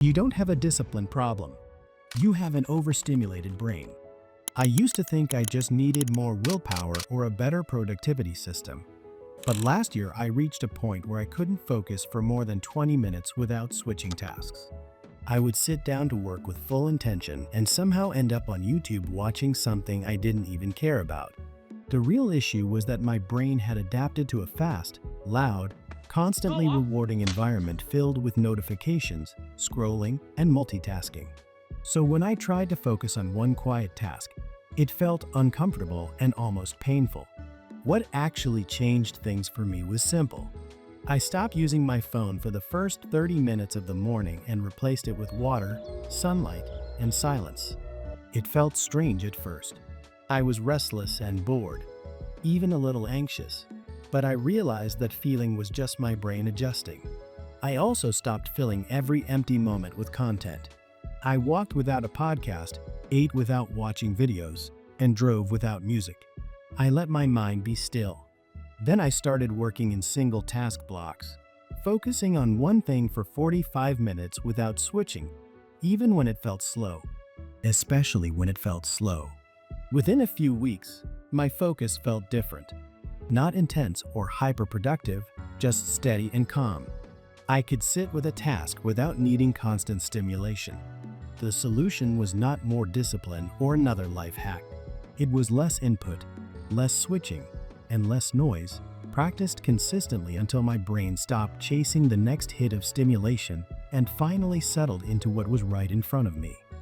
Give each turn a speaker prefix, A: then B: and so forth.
A: You don't have a discipline problem. You have an overstimulated brain. I used to think I just needed more willpower or a better productivity system. But last year I reached a point where I couldn't focus for more than 20 minutes without switching tasks. I would sit down to work with full intention and somehow end up on YouTube watching something I didn't even care about. The real issue was that my brain had adapted to a fast, loud, constantly rewarding environment filled with notifications, scrolling, and multitasking. So when I tried to focus on one quiet task, it felt uncomfortable and almost painful. What actually changed things for me was simple. I stopped using my phone for the first 30 minutes of the morning and replaced it with water, sunlight, and silence. It felt strange at first. I was restless and bored, even a little anxious. But I realized that feeling was just my brain adjusting. I also stopped filling every empty moment with content. I walked without a podcast, ate without watching videos, and drove without music. I let my mind be still. Then I started working in single task blocks, focusing on one thing for 45 minutes without switching, even when it felt slow. Especially when it felt slow. Within a few weeks, my focus felt different. Not intense or hyper-productive, just steady and calm. I could sit with a task without needing constant stimulation. The solution was not more discipline or another life hack. It was less input, less switching, and less noise, practiced consistently until my brain stopped chasing the next hit of stimulation and finally settled into what was right in front of me.